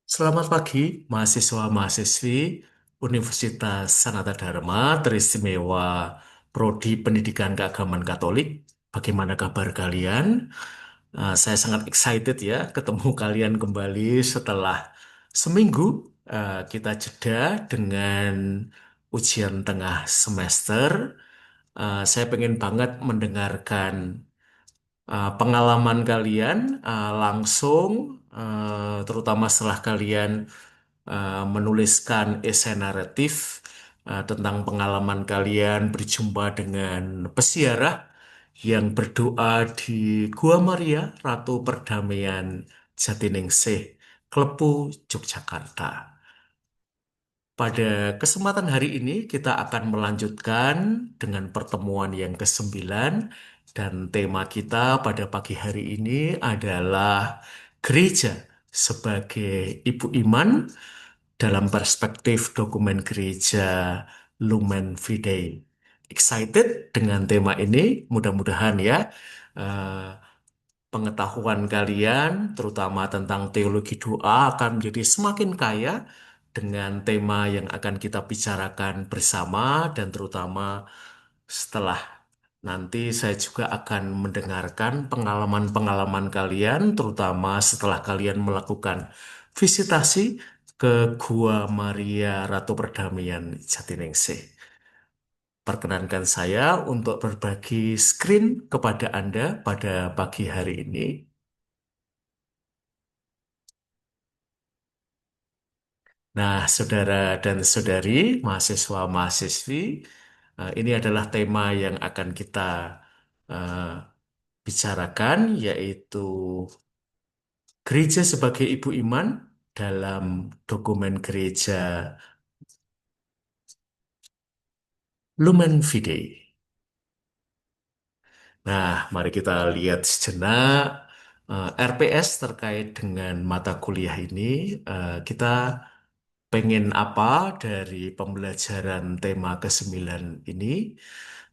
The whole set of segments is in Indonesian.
Selamat pagi, mahasiswa-mahasiswi Universitas Sanata Dharma Teristimewa Prodi Pendidikan Keagamaan Katolik. Bagaimana kabar kalian? Saya sangat excited ya ketemu kalian kembali setelah seminggu kita jeda dengan ujian tengah semester. Saya pengen banget mendengarkan pengalaman kalian langsung, terutama setelah kalian menuliskan esai naratif tentang pengalaman kalian berjumpa dengan peziarah yang berdoa di Gua Maria Ratu Perdamaian Jatiningsih, Klepu, Yogyakarta. Pada kesempatan hari ini kita akan melanjutkan dengan pertemuan yang ke-9 dan tema kita pada pagi hari ini adalah gereja sebagai ibu iman dalam perspektif dokumen gereja Lumen Fidei. Excited dengan tema ini, mudah-mudahan ya eh, pengetahuan kalian, terutama tentang teologi doa, akan menjadi semakin kaya dengan tema yang akan kita bicarakan bersama, dan terutama setelah nanti saya juga akan mendengarkan pengalaman-pengalaman kalian, terutama setelah kalian melakukan visitasi ke Gua Maria Ratu Perdamaian Jatiningsih. Perkenankan saya untuk berbagi screen kepada Anda pada pagi hari ini. Nah, saudara dan saudari, mahasiswa-mahasiswi, ini adalah tema yang akan kita eh, bicarakan, yaitu gereja sebagai ibu iman dalam dokumen gereja Lumen Fidei. Nah, mari kita lihat sejenak RPS terkait dengan mata kuliah ini. Kita pengen apa dari pembelajaran tema ke-9 ini?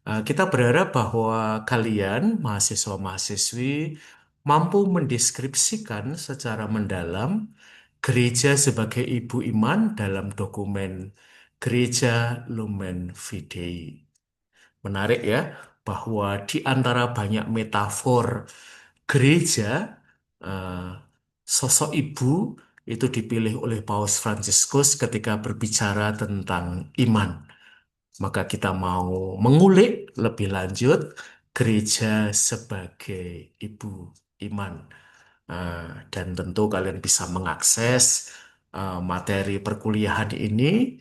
Kita berharap bahwa kalian, mahasiswa-mahasiswi, mampu mendeskripsikan secara mendalam gereja sebagai ibu iman dalam dokumen Gereja Lumen Fidei. Menarik ya, bahwa di antara banyak metafor gereja, eh, sosok ibu itu dipilih oleh Paus Fransiskus ketika berbicara tentang iman. Maka kita mau mengulik lebih lanjut gereja sebagai ibu iman. Dan tentu kalian bisa mengakses materi perkuliahan ini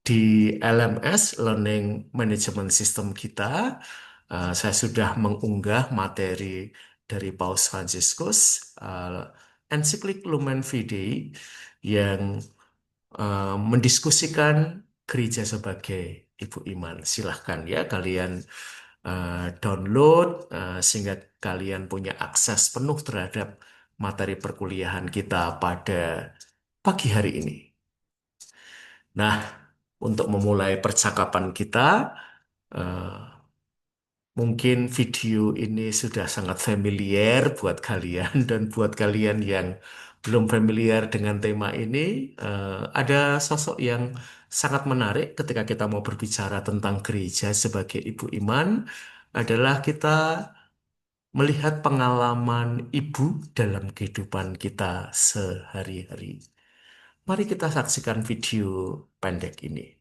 di LMS Learning Management System kita. Saya sudah mengunggah materi dari Paus Fransiskus, ensiklik Lumen Fidei, yang mendiskusikan gereja sebagai ibu iman. Silahkan ya kalian download sehingga kalian punya akses penuh terhadap materi perkuliahan kita pada pagi hari ini. Nah, untuk memulai percakapan kita, eh, mungkin video ini sudah sangat familiar buat kalian, dan buat kalian yang belum familiar dengan tema ini, ada sosok yang sangat menarik ketika kita mau berbicara tentang gereja sebagai ibu iman, adalah kita melihat pengalaman ibu dalam kehidupan kita sehari-hari. Mari kita saksikan video pendek ini.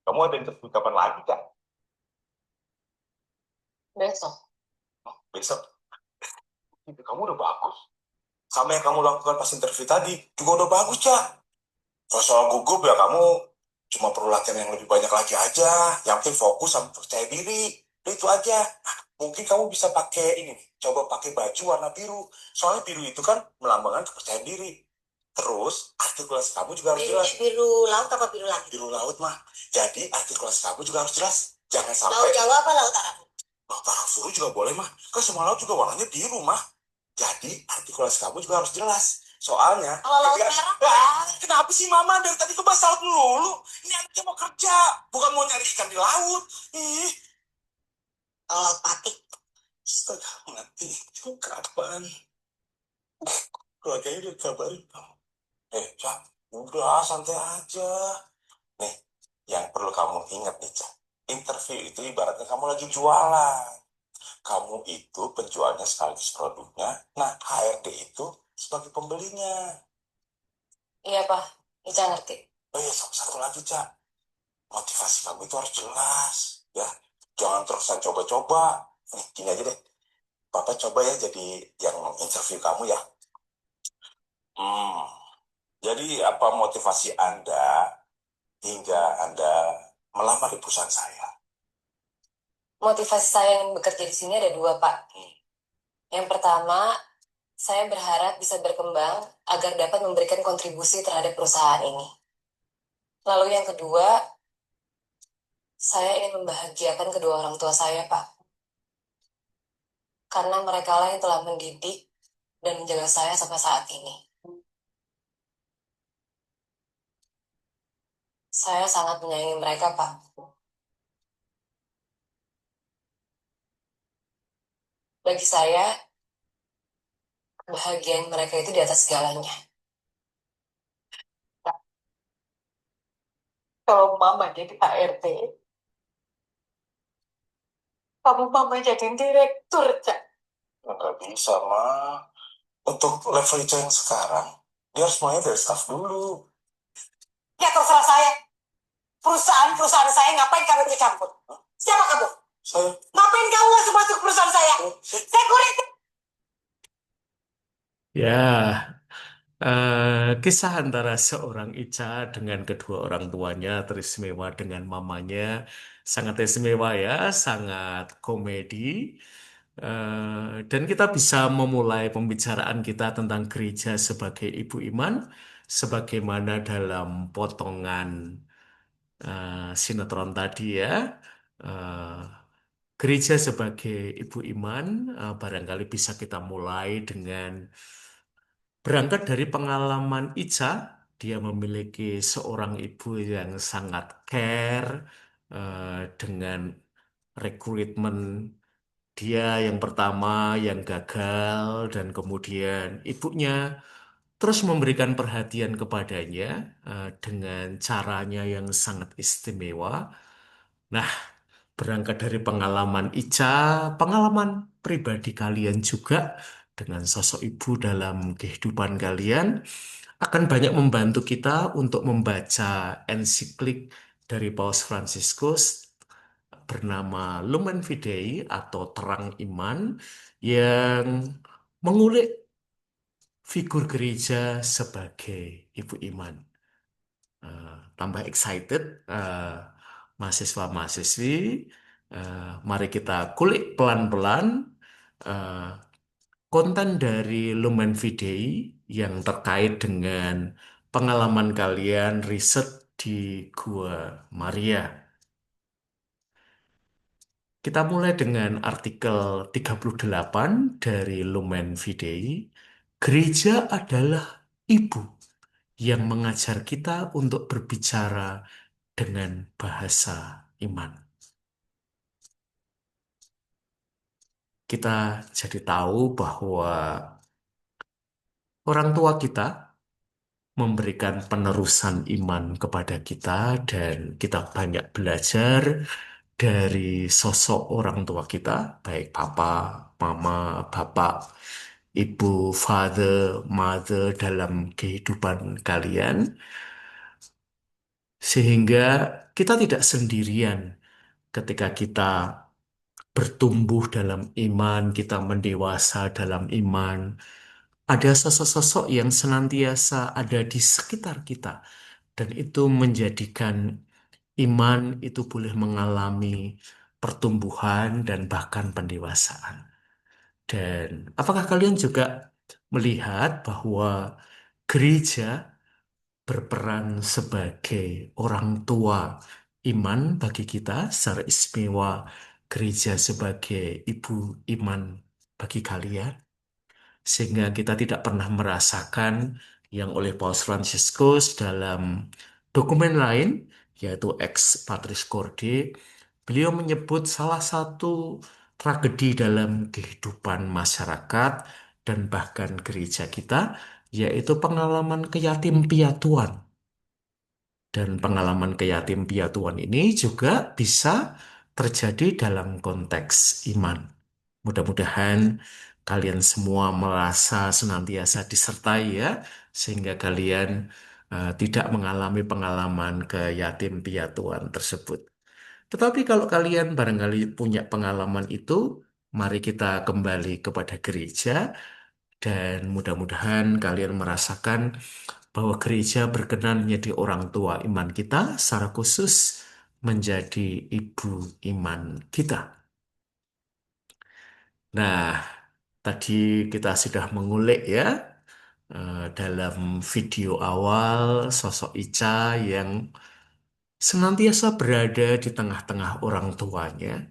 Kamu ada interview kapan lagi, Kak? Besok. Besok? Kamu udah bagus. Sama yang kamu lakukan pas interview tadi, juga udah bagus, Cak. Kalau soal gugup ya kamu cuma perlu latihan yang lebih banyak lagi aja. Yang penting fokus sama percaya diri. Udah itu aja. Mungkin kamu bisa pakai ini, coba pakai baju warna biru. Soalnya biru itu kan melambangkan kepercayaan diri. Terus, artikulasi kamu juga harus jelas. Biru laut apa biru langit? Biru laut, mah. Jadi, artikulasi kamu juga harus jelas. Jangan sampai... Laut Jawa apa laut Arab? Laut Arab Suru juga boleh, mah. Kan semua laut juga warnanya biru, mah. Jadi, artikulasi kamu juga harus jelas. Soalnya... Kalau laut merah, kenapa sih Mama dari tadi kebahas laut dulu? Ini anaknya mau kerja, bukan mau nyari ikan di laut. Ih. Kalau laut patik. Astaga, nanti kapan? Keluarganya udah kabarin. Cak, udah santai aja. Nih, yang perlu kamu ingat nih, Cak. Interview itu ibaratnya kamu lagi jualan. Kamu itu penjualnya sekaligus produknya. Nah, HRD itu sebagai pembelinya. Iya, Pak. Ica ngerti. Oh iya, satu lagi, Cak. Motivasi kamu itu harus jelas. Ya, jangan terusan coba-coba. Nih, gini aja deh. Papa coba ya jadi yang interview kamu ya. Hmm, jadi apa motivasi Anda hingga Anda melamar di perusahaan saya? Motivasi saya yang bekerja di sini ada dua, Pak. Yang pertama, saya berharap bisa berkembang agar dapat memberikan kontribusi terhadap perusahaan ini. Lalu yang kedua, saya ingin membahagiakan kedua orang tua saya, Pak. Karena mereka lah yang telah mendidik dan menjaga saya sampai saat ini. Saya sangat menyayangi mereka, Pak. Bagi saya, kebahagiaan mereka itu di atas segalanya. Kalau mama jadi ART, kamu mama jadi direktur, Cak. Nggak bisa, mah. Untuk level Ica yang sekarang, dia harus mulai dari staff dulu. Ya terserah saya. Perusahaan-perusahaan saya ngapain kamu ikut campur? Siapa kamu? Saya, Ngapain kamu masuk-masuk perusahaan saya? Security. Ya, kisah antara seorang Ica dengan kedua orang tuanya teristimewa dengan mamanya sangat istimewa ya, sangat komedi. Dan kita bisa memulai pembicaraan kita tentang gereja sebagai ibu iman, sebagaimana dalam potongan sinetron tadi ya. Eh, Gereja sebagai ibu iman, barangkali bisa kita mulai dengan berangkat dari pengalaman Ica. Dia memiliki seorang ibu yang sangat care dengan rekrutmen dia yang pertama yang gagal dan kemudian ibunya terus memberikan perhatian kepadanya dengan caranya yang sangat istimewa. Nah, berangkat dari pengalaman Ica, pengalaman pribadi kalian juga dengan sosok ibu dalam kehidupan kalian akan banyak membantu kita untuk membaca ensiklik dari Paus Fransiskus bernama Lumen Fidei atau Terang Iman yang mengulik figur gereja sebagai ibu iman. Tambah excited, mahasiswa-mahasiswi, mari kita kulik pelan-pelan eh, konten dari Lumen Fidei yang terkait dengan pengalaman kalian riset di Gua Maria. Kita mulai dengan artikel 38 dari Lumen Fidei. Gereja adalah ibu yang mengajar kita untuk berbicara dengan bahasa iman. Kita jadi tahu bahwa orang tua kita memberikan penerusan iman kepada kita dan kita banyak belajar dari sosok orang tua kita, baik papa, mama, bapak, ibu, father, mother dalam kehidupan kalian, sehingga kita tidak sendirian ketika kita bertumbuh dalam iman, kita mendewasa dalam iman. Ada sosok-sosok yang senantiasa ada di sekitar kita, dan itu menjadikan iman itu boleh mengalami pertumbuhan dan bahkan pendewasaan. Dan apakah kalian juga melihat bahwa gereja berperan sebagai orang tua iman bagi kita, secara istimewa gereja sebagai ibu iman bagi kalian, sehingga kita tidak pernah merasakan yang oleh Paus Fransiskus dalam dokumen lain, yaitu Ex Patris Corde, beliau menyebut salah satu tragedi dalam kehidupan masyarakat dan bahkan gereja kita, yaitu pengalaman keyatim piatuan. Dan pengalaman keyatim piatuan ini juga bisa terjadi dalam konteks iman. Mudah-mudahan kalian semua merasa senantiasa disertai ya, sehingga kalian tidak mengalami pengalaman keyatim piatuan tersebut. Tetapi kalau kalian barangkali punya pengalaman itu, mari kita kembali kepada gereja dan mudah-mudahan kalian merasakan bahwa gereja berkenan menjadi orang tua iman kita, secara khusus menjadi ibu iman kita. Nah, tadi kita sudah mengulik ya dalam video awal sosok Ica yang senantiasa berada di tengah-tengah orang tuanya.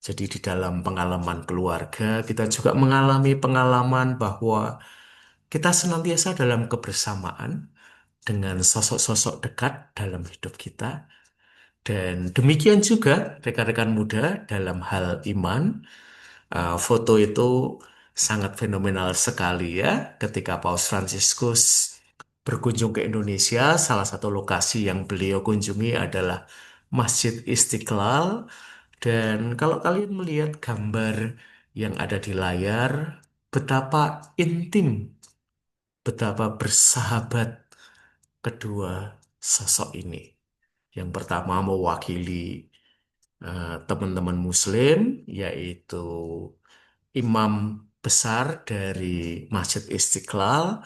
Jadi di dalam pengalaman keluarga, kita juga mengalami pengalaman bahwa kita senantiasa dalam kebersamaan dengan sosok-sosok dekat dalam hidup kita. Dan demikian juga rekan-rekan muda dalam hal iman, foto itu sangat fenomenal sekali ya ketika Paus Fransiskus berkunjung ke Indonesia. Salah satu lokasi yang beliau kunjungi adalah Masjid Istiqlal. Dan kalau kalian melihat gambar yang ada di layar, betapa intim, betapa bersahabat kedua sosok ini. Yang pertama mewakili teman-teman Muslim, yaitu imam besar dari Masjid Istiqlal,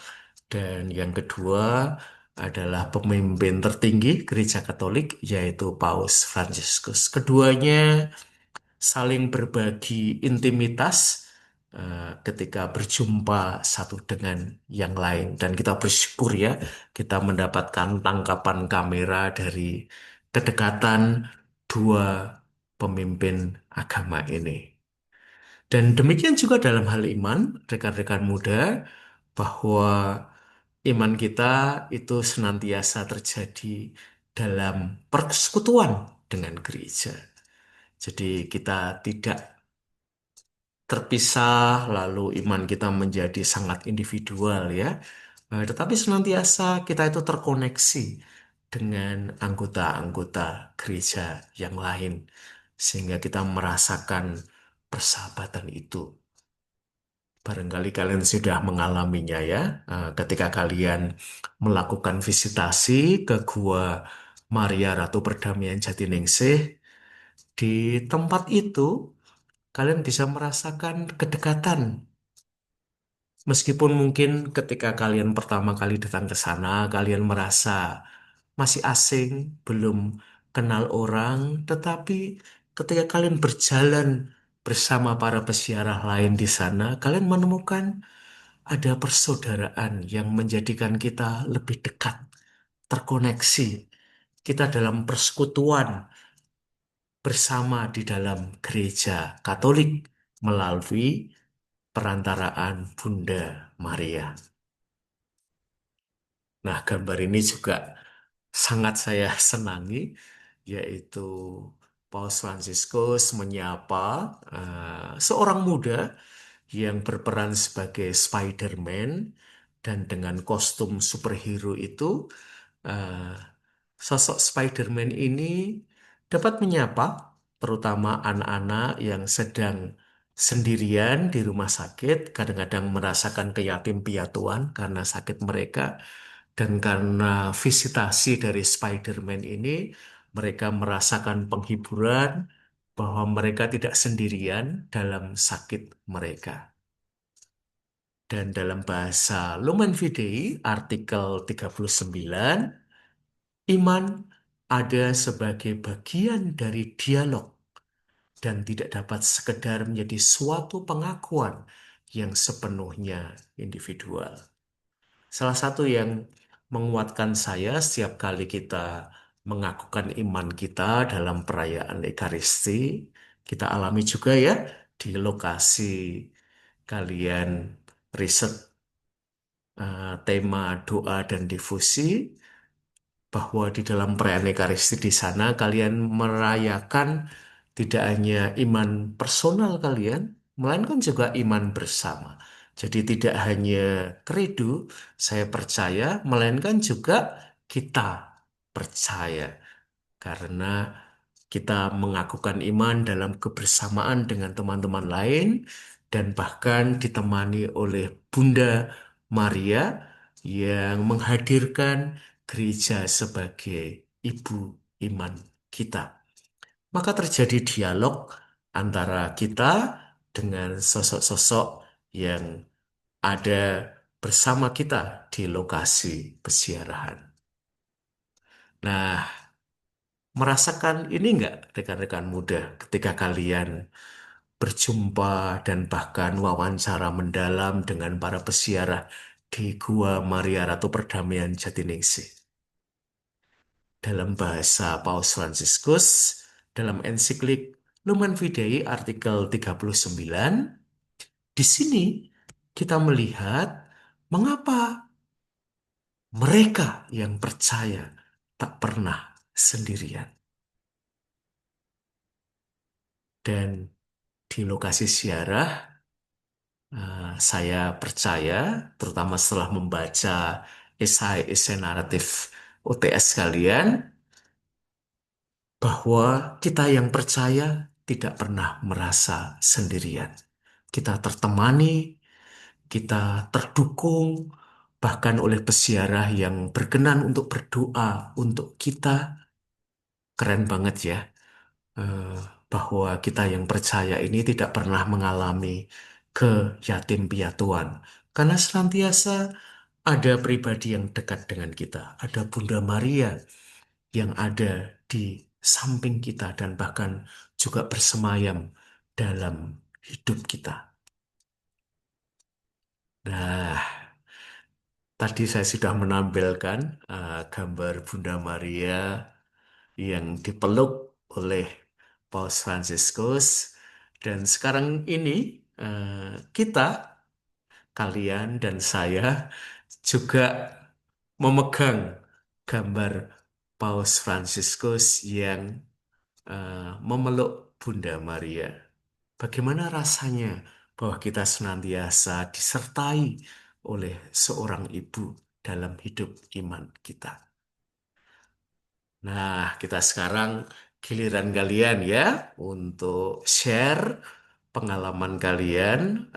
dan yang kedua adalah pemimpin tertinggi Gereja Katolik, yaitu Paus Fransiskus. Keduanya saling berbagi intimitas ketika berjumpa satu dengan yang lain. Dan kita bersyukur ya, kita mendapatkan tangkapan kamera dari kedekatan dua pemimpin agama ini. Dan demikian juga dalam hal iman, rekan-rekan muda, bahwa iman kita itu senantiasa terjadi dalam persekutuan dengan gereja. Jadi kita tidak terpisah, lalu iman kita menjadi sangat individual ya. Tetapi senantiasa kita itu terkoneksi dengan anggota-anggota gereja yang lain, sehingga kita merasakan persahabatan itu. Barangkali kalian sudah mengalaminya ya, ketika kalian melakukan visitasi ke Gua Maria Ratu Perdamaian Jatiningsih, di tempat itu kalian bisa merasakan kedekatan. Meskipun mungkin ketika kalian pertama kali datang ke sana, kalian merasa masih asing, belum kenal orang, tetapi ketika kalian berjalan bersama para peziarah lain di sana, kalian menemukan ada persaudaraan yang menjadikan kita lebih dekat, terkoneksi. Kita dalam persekutuan bersama di dalam gereja Katolik melalui perantaraan Bunda Maria. Nah, gambar ini juga sangat saya senangi, yaitu Paus Fransiskus menyapa seorang muda yang berperan sebagai Spider-Man dan dengan kostum superhero itu, eh, sosok Spider-Man ini dapat menyapa terutama anak-anak yang sedang sendirian di rumah sakit, kadang-kadang merasakan keyatim piatuan karena sakit mereka, dan karena visitasi dari Spider-Man ini, mereka merasakan penghiburan bahwa mereka tidak sendirian dalam sakit mereka. Dan dalam bahasa Lumen Fidei, artikel 39, iman ada sebagai bagian dari dialog dan tidak dapat sekedar menjadi suatu pengakuan yang sepenuhnya individual. Salah satu yang menguatkan saya setiap kali kita mengakukan iman kita dalam perayaan Ekaristi, kita alami juga ya di lokasi kalian riset tema doa dan difusi, bahwa di dalam perayaan Ekaristi di sana kalian merayakan Tidak hanya iman personal kalian, melainkan juga iman bersama. Jadi tidak hanya kredo, saya percaya, melainkan juga kita percaya. Karena kita mengakukan iman dalam kebersamaan dengan teman-teman lain dan bahkan ditemani oleh Bunda Maria yang menghadirkan gereja sebagai ibu iman kita. Maka terjadi dialog antara kita dengan sosok-sosok yang ada bersama kita di lokasi peziarahan. Nah, merasakan ini enggak rekan-rekan muda ketika kalian berjumpa dan bahkan wawancara mendalam dengan para peziarah di Gua Maria Ratu Perdamaian Jatiningsih? Dalam bahasa Paus Fransiskus, dalam ensiklik Lumen Fidei artikel 39, di sini kita melihat mengapa mereka yang percaya tak pernah sendirian. Dan di lokasi ziarah, saya percaya, terutama setelah membaca esai-esai naratif UTS kalian, bahwa kita yang percaya tidak pernah merasa sendirian. Kita tertemani, kita terdukung, bahkan oleh peziarah yang berkenan untuk berdoa untuk kita. Keren banget ya, eh, bahwa kita yang percaya ini tidak pernah mengalami keyatim piatuan. Karena senantiasa ada pribadi yang dekat dengan kita. Ada Bunda Maria yang ada di samping kita dan bahkan juga bersemayam dalam hidup kita. Nah, tadi saya sudah menampilkan gambar Bunda Maria yang dipeluk oleh Paus Fransiskus, dan sekarang ini kita, kalian dan saya juga memegang gambar Paus Fransiskus yang memeluk Bunda Maria. Bagaimana rasanya bahwa kita senantiasa disertai oleh seorang ibu dalam hidup iman kita? Nah, kita sekarang giliran kalian ya untuk share pengalaman kalian,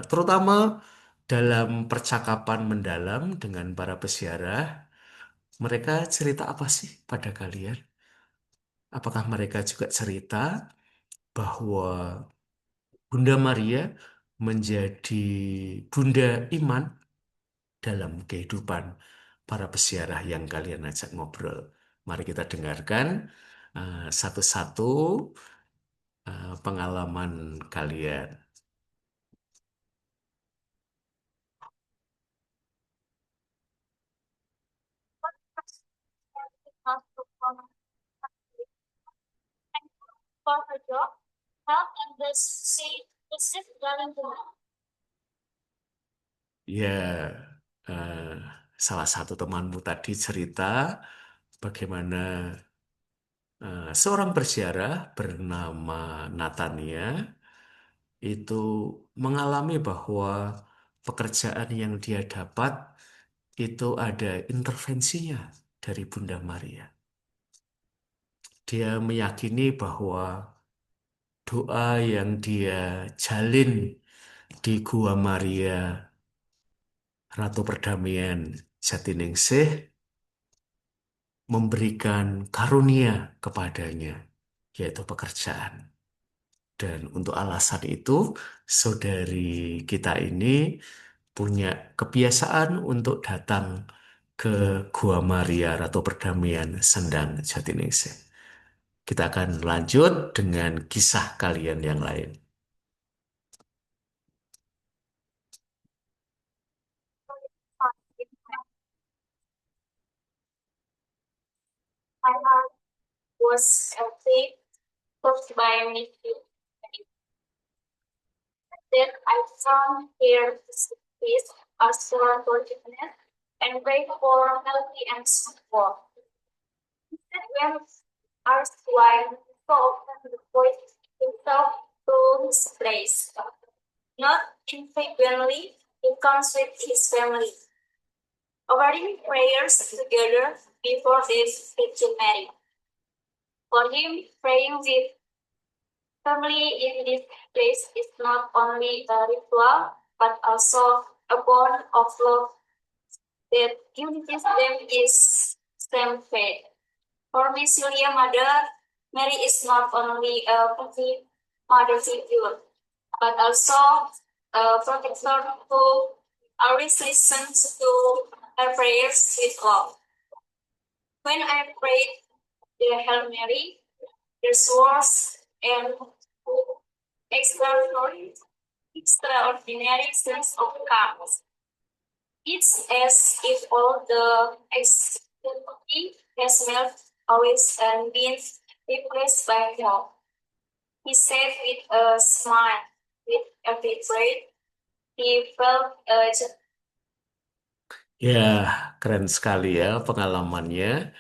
terutama dalam percakapan mendalam dengan para peziarah. Mereka cerita apa sih pada kalian? Apakah mereka juga cerita bahwa Bunda Maria menjadi bunda iman dalam kehidupan para peziarah yang kalian ajak ngobrol? Mari kita dengarkan satu-satu pengalaman kalian. For her job, health, and the safe driving to Ya, eh, salah satu temanmu tadi cerita bagaimana seorang peziarah bernama Natania itu mengalami bahwa pekerjaan yang dia dapat itu ada intervensinya dari Bunda Maria. Dia meyakini bahwa doa yang dia jalin di Gua Maria Ratu Perdamaian Jatiningsih memberikan karunia kepadanya, yaitu pekerjaan. Dan untuk alasan itu, saudari kita ini punya kebiasaan untuk datang ke Gua Maria Ratu Perdamaian Sendang Jatiningsih. Kita akan lanjut dengan kisah kalian yang lain. my heart was faith touched by me too. Then I found here peace, ask for forgiveness, and pray for healthy and smooth walk. Instead, when asked why so often devote himself to his place. Not infrequently, he comes with his family, offering prayers together before they get married. For him, praying with family in this place is not only a ritual, but also a bond of love that unites them is same faith. For Miss Yulia Mother, Mary is not only a pretty mother figure, but also a protector who always listens to her prayers with love. When I prayed the Hail Mary, the words and extraordinary, extraordinary sense of calm. It's as if all the anxiety has melted away and been replaced by love. He said with a smile, with every breath, he felt a Ya, keren sekali ya pengalamannya.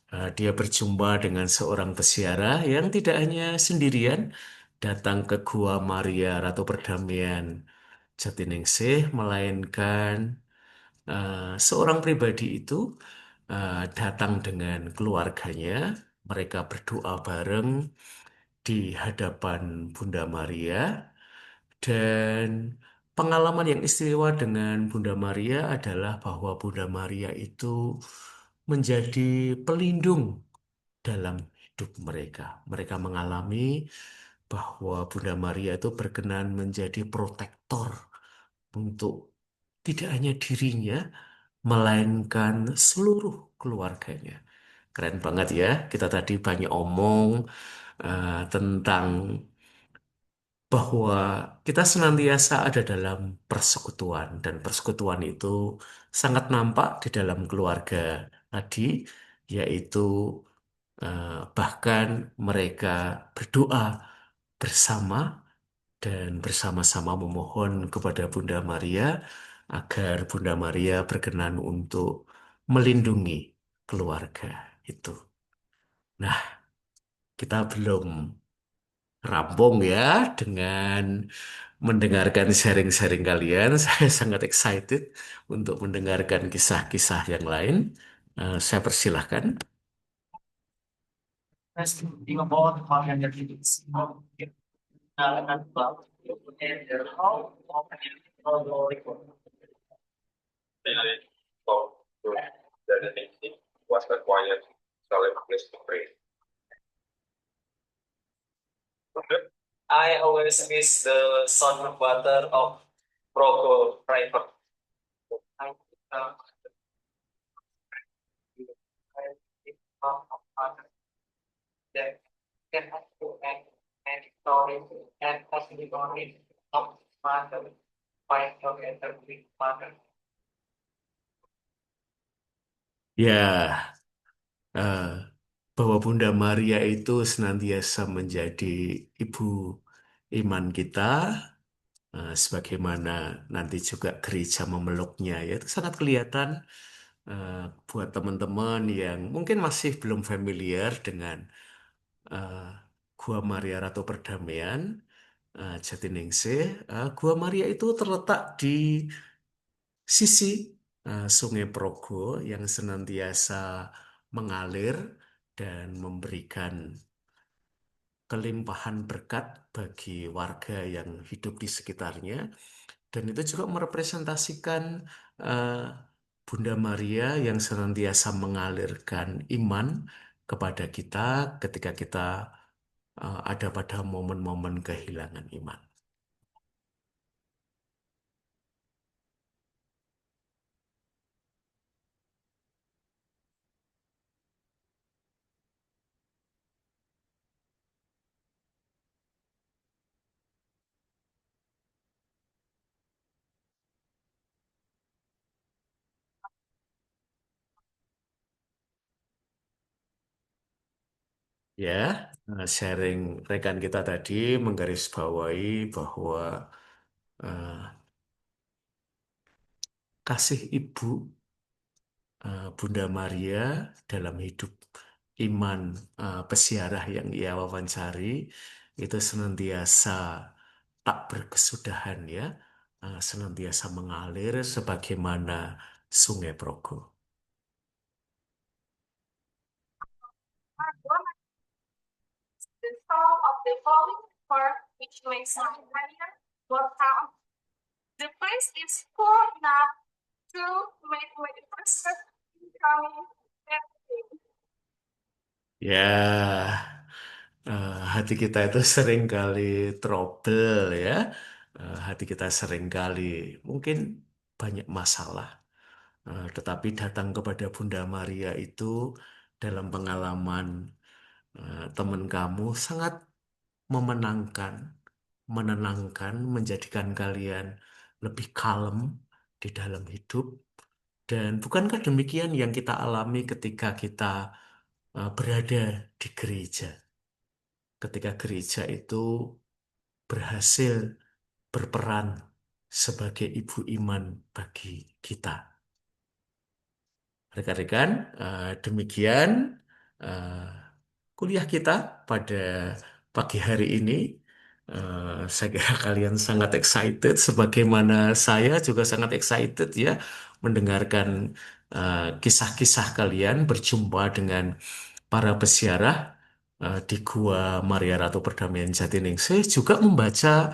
Dia berjumpa dengan seorang peziarah yang tidak hanya sendirian datang ke Gua Maria Ratu Perdamaian Jatiningsih, melainkan seorang pribadi itu datang dengan keluarganya. Mereka berdoa bareng di hadapan Bunda Maria, dan pengalaman yang istimewa dengan Bunda Maria adalah bahwa Bunda Maria itu menjadi pelindung dalam hidup mereka. Mereka mengalami bahwa Bunda Maria itu berkenan menjadi protektor untuk tidak hanya dirinya, melainkan seluruh keluarganya. Keren banget ya, kita tadi banyak omong tentang bahwa kita senantiasa ada dalam persekutuan, dan persekutuan itu sangat nampak di dalam keluarga tadi, yaitu bahkan mereka berdoa bersama dan bersama-sama memohon kepada Bunda Maria agar Bunda Maria berkenan untuk melindungi keluarga itu. Nah, kita belum rampung ya dengan mendengarkan sharing-sharing kalian. Saya sangat excited untuk mendengarkan kisah-kisah yang lain. Saya persilahkan. Really, so good that the meeting was a quiet, solemn place to pray. I always miss the sound of water of Progo River. I that can have to and story and testimony of mother by together with mother. Ya, eh, bahwa Bunda Maria itu senantiasa menjadi ibu iman kita, sebagaimana nanti juga gereja memeluknya, ya itu sangat kelihatan eh, buat teman-teman yang mungkin masih belum familiar dengan eh, Gua Maria Ratu Perdamaian Jatiningsih. Gua Maria itu terletak di sisi Sungai Progo yang senantiasa mengalir dan memberikan kelimpahan berkat bagi warga yang hidup di sekitarnya. Dan itu juga merepresentasikan eh, Bunda Maria yang senantiasa mengalirkan iman kepada kita ketika kita ada pada momen-momen kehilangan iman. Ya, sharing rekan kita tadi menggarisbawahi bahwa eh, kasih ibu Bunda Maria dalam hidup iman pesiarah yang ia wawancari itu senantiasa tak berkesudahan ya, senantiasa mengalir sebagaimana Sungai Progo. Part one, the song of the falling part, which makes my prayer more calm. The place is full enough to make my person becoming happy. Ya, hati kita itu sering kali trouble ya. Hati kita sering kali mungkin banyak masalah. Tetapi datang kepada Bunda Maria itu dalam pengalaman teman kamu sangat memenangkan, menenangkan, menjadikan kalian lebih kalem di dalam hidup. Dan bukankah demikian yang kita alami ketika kita berada di gereja? Ketika gereja itu berhasil berperan sebagai ibu iman bagi kita. Rekan-rekan, demikian eh, kuliah kita pada pagi hari ini. Saya kira kalian sangat excited, sebagaimana saya juga sangat excited ya mendengarkan kisah-kisah kalian berjumpa dengan para peziarah di Gua Maria Ratu Perdamaian Jatiningsih, juga membaca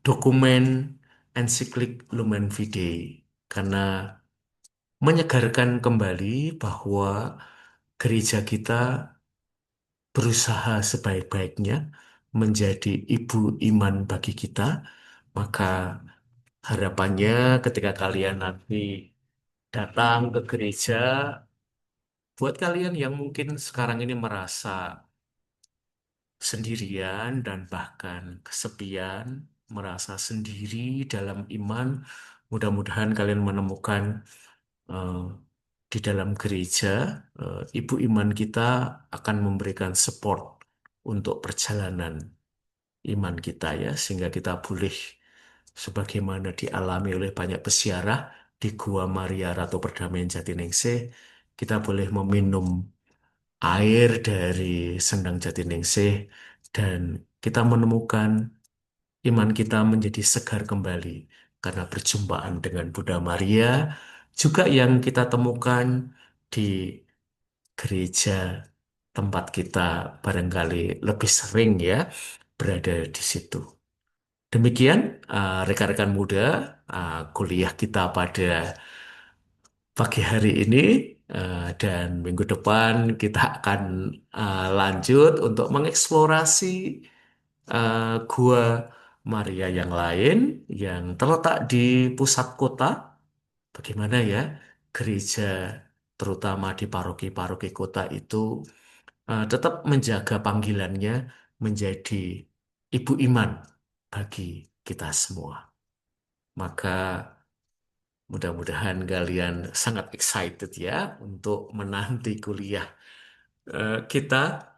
dokumen ensiklik Lumen Fidei karena menyegarkan kembali bahwa gereja kita berusaha sebaik-baiknya menjadi ibu iman bagi kita. Maka harapannya ketika kalian nanti datang ke gereja, buat kalian yang mungkin sekarang ini merasa sendirian dan bahkan kesepian, merasa sendiri dalam iman, mudah-mudahan kalian menemukan eh, di dalam gereja, ibu iman kita akan memberikan support untuk perjalanan iman kita ya, sehingga kita boleh sebagaimana dialami oleh banyak peziarah di Gua Maria Ratu Perdamaian Jatiningsih, kita boleh meminum air dari Sendang Jatiningsih dan kita menemukan iman kita menjadi segar kembali karena perjumpaan dengan Bunda Maria, juga yang kita temukan di gereja tempat kita barangkali lebih sering ya berada di situ. Demikian rekan-rekan muda, kuliah kita pada pagi hari ini, dan minggu depan kita akan lanjut untuk mengeksplorasi Gua Maria yang lain yang terletak di pusat kota. Bagaimana ya gereja terutama di paroki-paroki kota itu tetap menjaga panggilannya menjadi ibu iman bagi kita semua. Maka mudah-mudahan kalian sangat excited ya untuk menanti kuliah kita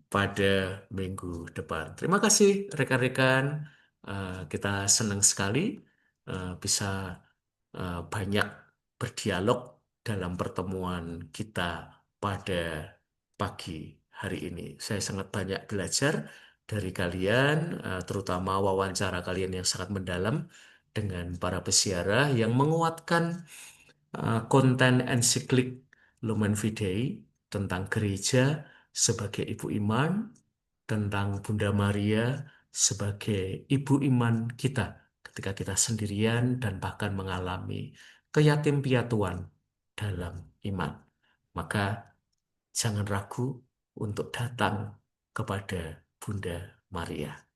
pada minggu depan. Terima kasih rekan-rekan. Kita senang sekali bisa banyak berdialog dalam pertemuan kita pada pagi hari ini. Saya sangat banyak belajar dari kalian, terutama wawancara kalian yang sangat mendalam dengan para peziarah yang menguatkan konten ensiklik Lumen Fidei tentang gereja sebagai ibu iman, tentang Bunda Maria sebagai ibu iman kita ketika kita sendirian dan bahkan mengalami keyatim piatuan dalam iman. Maka jangan ragu untuk datang kepada Bunda Maria.